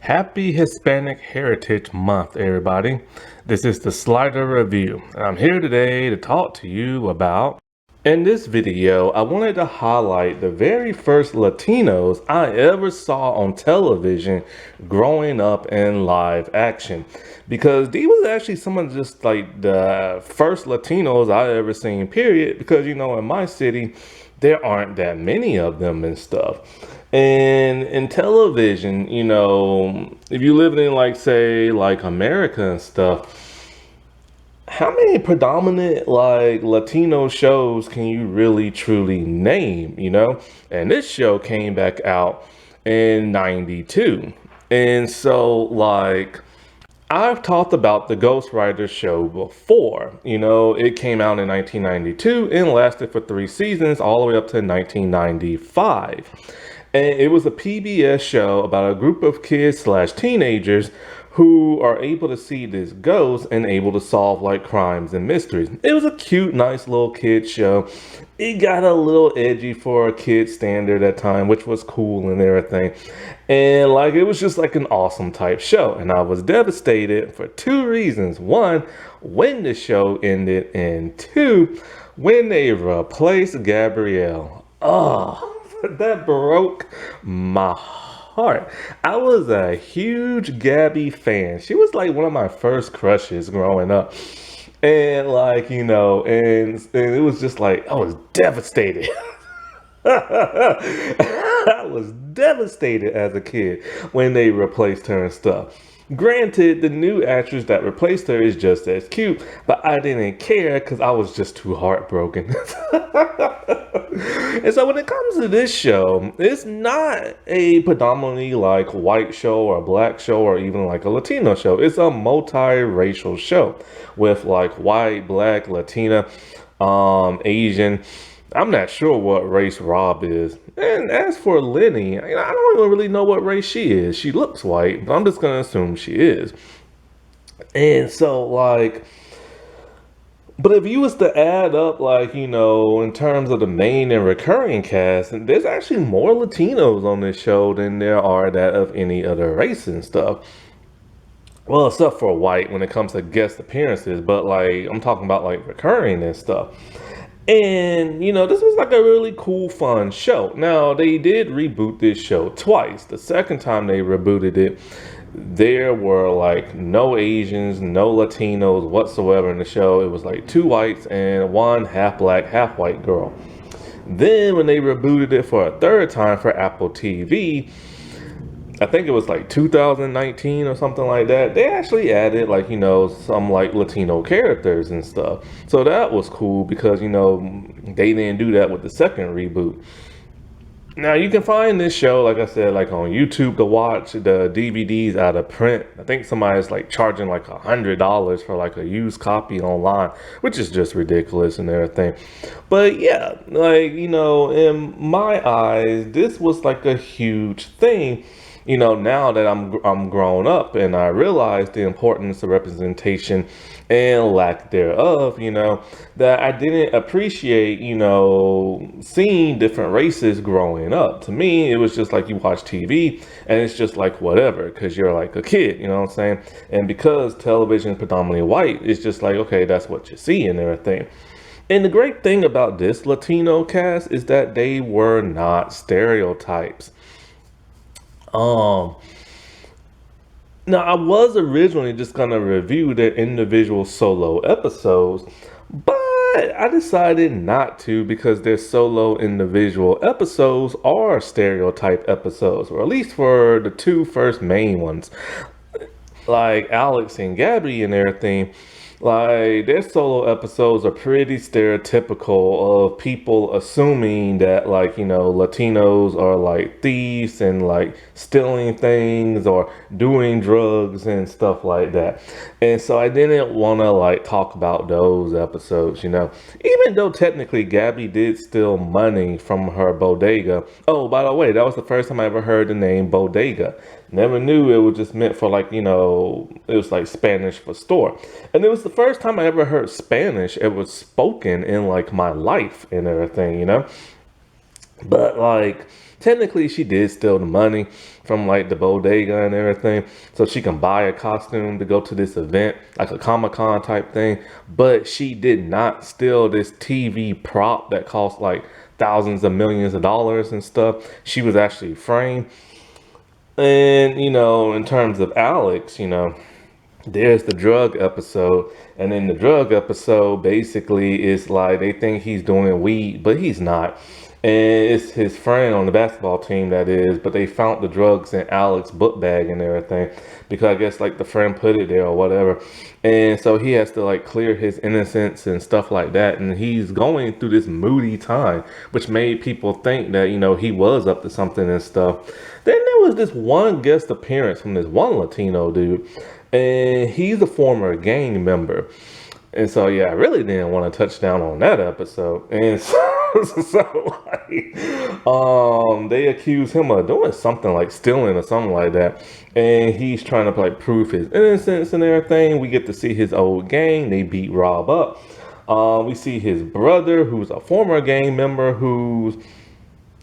Happy Hispanic Heritage Month, everybody. This is the Slider Review. I'm here today to talk to you about. In this video, I wanted to highlight the very first Latinos I ever saw on television growing up in live action. Because these was actually some of just like the first Latinos I ever seen, period. Because, in my city, there aren't that many of them and stuff. And in television, if you live in like America and stuff, how many predominant like Latino shows can you really truly name, And this show came back out in 92. And so like I've talked about the ghostwriter show before. It came out in 1992 and lasted for 3 seasons all the way up to 1995. And it was a PBS show about a group of kids slash teenagers who are able to see this ghost and able to solve like crimes and mysteries. It was a cute, nice little kid show. It got a little edgy for a kid standard at time, which was cool and everything. And like, it was just like an awesome type show. And I was devastated for 2 reasons. 1, when the show ended, and 2, when they replaced Gabrielle. Oh, that broke my heart. I was a huge Gabby fan. She was like one of my first crushes growing up. And like, and it was just like, I was devastated. I was devastated as a kid when they replaced her and stuff. Granted, the new actress that replaced her is just as cute, but I didn't care because I was just too heartbroken. And so when it comes to this show, it's not a predominantly like white show or a black show or even like a Latino show. It's a multi-racial show with like white, black, Latina, Asian. I'm not sure what race Rob is. And as for Lenny, I don't even really know what race she is. She looks white, but I'm just going to assume she is. And so, like, but if you was to add up, like, in terms of the main and recurring cast, and there's actually more Latinos on this show than there are that of any other race and stuff. Well, except for white when it comes to guest appearances, but like, I'm talking about like recurring and stuff. And, this was like a really cool, fun show. Now, they did reboot this show twice. The second time they rebooted it, there were like no Asians, no Latinos whatsoever in the show. It was like 2 whites and 1 half black, half white girl. Then when they rebooted it for a 3rd time for Apple TV, I think it was like 2019 or something like that, they actually added like, some like Latino characters and stuff. So that was cool because, they didn't do that with the second reboot. Now you can find this show, like I said, like on YouTube to watch. The DVDs out of print. I think somebody's like charging like $100 for like a used copy online, which is just ridiculous and everything. But yeah, like, in my eyes, this was like a huge thing. Now that I'm grown up and I realize the importance of representation and lack thereof, that I didn't appreciate, seeing different races growing up. To me, it was just like you watch TV and it's just like whatever, because you're like a kid, you know what I'm saying? And because television is predominantly white, it's just like, okay, that's what you see and everything. And the great thing about this Latino cast is that they were not stereotypes. Now I was originally just gonna review their individual solo episodes, but I decided not to because their solo individual episodes are stereotype episodes, or at least for the 2 first main ones, like Alex and Gabby and everything. Like, their solo episodes are pretty stereotypical of people assuming that, like, Latinos are like thieves and like stealing things or doing drugs and stuff like that. And so I didn't want to like talk about those episodes, even though technically Gabby did steal money from her bodega. Oh, by the way, that was the first time I ever heard the name bodega. Never knew it was just meant for like, it was like Spanish for store. And it was the first time I ever heard Spanish ever spoken in like my life and everything, But like, technically she did steal the money from like the bodega and everything, so she can buy a costume to go to this event, like a Comic-Con type thing. But she did not steal this TV prop that cost like thousands of millions of dollars and stuff. She was actually framed. And in terms of Alex, there's the drug episode, and in the drug episode, basically, it's like they think he's doing weed, but he's not. And it's his friend on the basketball team that is, but they found the drugs in Alex's book bag and everything, because I guess like the friend put it there or whatever. And so he has to like clear his innocence and stuff like that. And he's going through this moody time, which made people think that, he was up to something and stuff. Then there was this one guest appearance from this one Latino dude, and he's a former gang member. And so, yeah, I really didn't want to touch down on that episode. And they accuse him of doing something like stealing or something like that. And he's trying to like prove his innocence and everything. We get to see his old gang. They beat Rob up. We see his brother, who's a former gang member, who's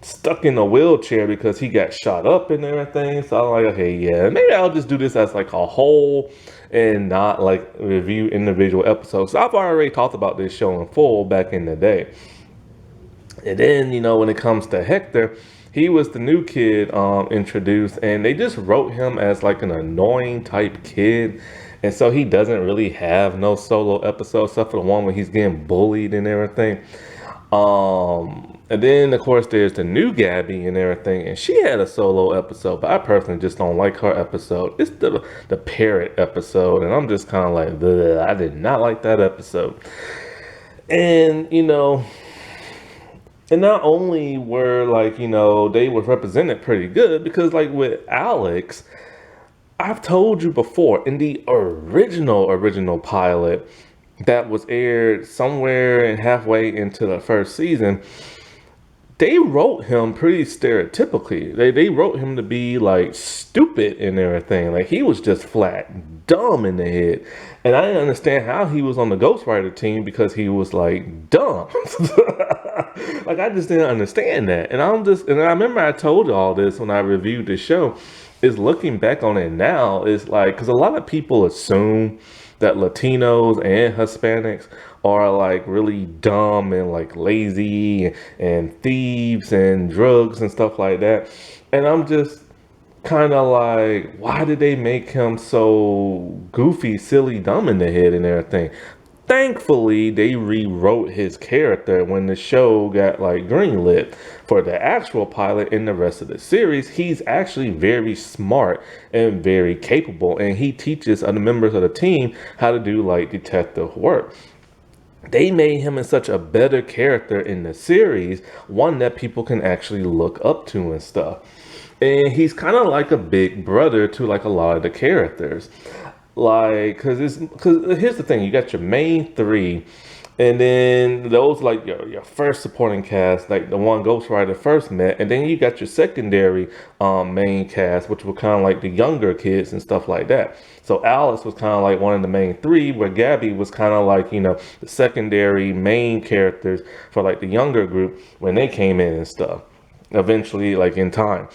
stuck in a wheelchair because he got shot up and everything. So I'm like, okay, yeah, maybe I'll just do this as like a whole and not like review individual episodes. So I've already talked about this show in full back in the day. And then, when it comes to Hector, he was the new kid introduced, and they just wrote him as like an annoying type kid. And so he doesn't really have no solo episodes, except for the one where he's getting bullied and everything. And then, of course, there's the new Gabby and everything, and she had a solo episode, but I personally just don't like her episode. It's the parrot episode, and I'm just kind of like, bleh, I did not like that episode. And, and not only were like, they were represented pretty good, because like with Alex, I've told you before, in the original pilot that was aired somewhere and halfway into the first season, they wrote him pretty stereotypically. They wrote him to be like stupid and everything. Like he was just flat dumb in the head. And I didn't understand how he was on the ghostwriter team, because he was like dumb. Like I just didn't understand that. And I remember I told you all this when I reviewed the show, is looking back on it now, is like, because a lot of people assume that Latinos and Hispanics are like really dumb and like lazy and thieves and drugs and stuff like that. And I'm just kind of like, why did they make him so goofy, silly, dumb in the head and everything? Thankfully, they rewrote his character when the show got like greenlit for the actual pilot. In the rest of the series, he's actually very smart and very capable, and he teaches other members of the team how to do like detective work. They made him in such a better character in the series, one that people can actually look up to and stuff. And he's kind of like a big brother to like a lot of the characters. Like, because here's the thing, you got your main three, and then those like your first supporting cast, like the one Ghostwriter first met, and then you got your secondary main cast, which were kind of like the younger kids and stuff like that. So Alice was kind of like one of the main three, where Gabby was kind of like, the secondary main characters for like the younger group when they came in and stuff, eventually like in time.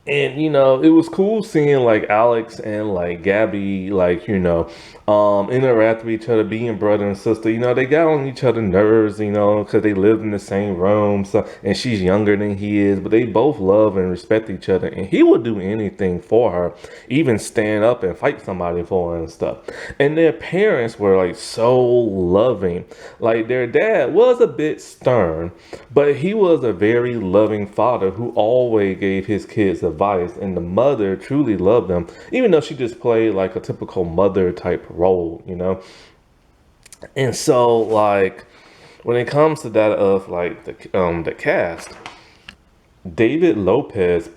And it was cool seeing like Alex and like Gabby like interact with each other, being brother and sister. They got on each other's nerves, because they lived in the same room. So, and she's younger than he is, but they both love and respect each other. And he would do anything for her, even stand up and fight somebody for her and stuff. And their parents were like so loving. Like their dad was a bit stern, but he was a very loving father who always gave his kids advice. And the mother truly loved them, even though she just played like a typical mother type role, And so like when it comes to that of like the cast, David Lopez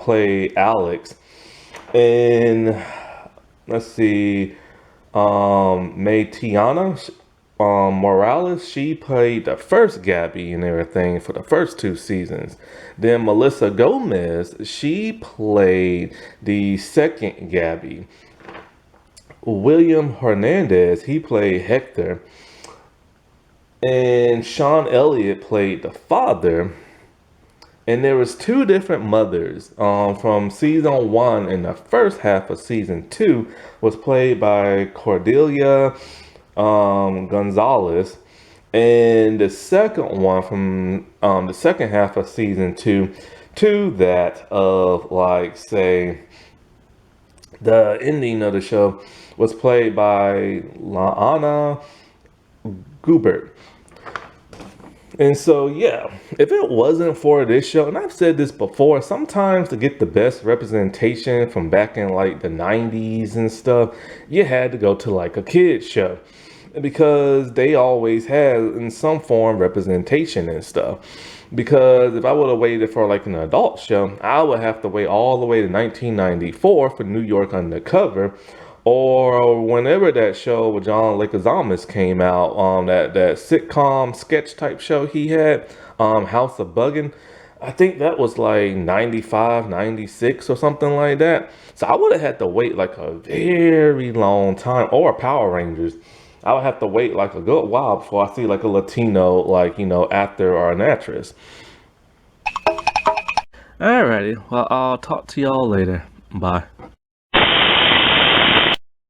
played Alex, and let's see, Maytiana Morales, she played the first Gabby and everything for the first 2 seasons. Then Melissa Gomez, she played the second Gabby. William Hernandez, he played Hector. and Sean Elliott played the father. And there was two different mothers. From season one, and the first half of season two was played by Cordelia Gonzalez, and the second one from the second half of season two to that of, like, say, the ending of the show was played by Lana Gubert. And so, yeah, if it wasn't for this show, and I've said this before, sometimes to get the best representation from back in like the 90s and stuff, you had to go to like a kid's show because they always had in some form representation and stuff. Because if I would have waited for like an adult show, I would have to wait all the way to 1994 for New York Undercover, or whenever that show with John Leguizamo came out, that sitcom sketch type show he had, House of Buggin'. I think that was like 95, 96 or something like that. So I would have had to wait like a very long time. Or Power Rangers. I would have to wait like a good while before I see like a Latino, like, actor or an actress. Alrighty, well, I'll talk to y'all later. Bye.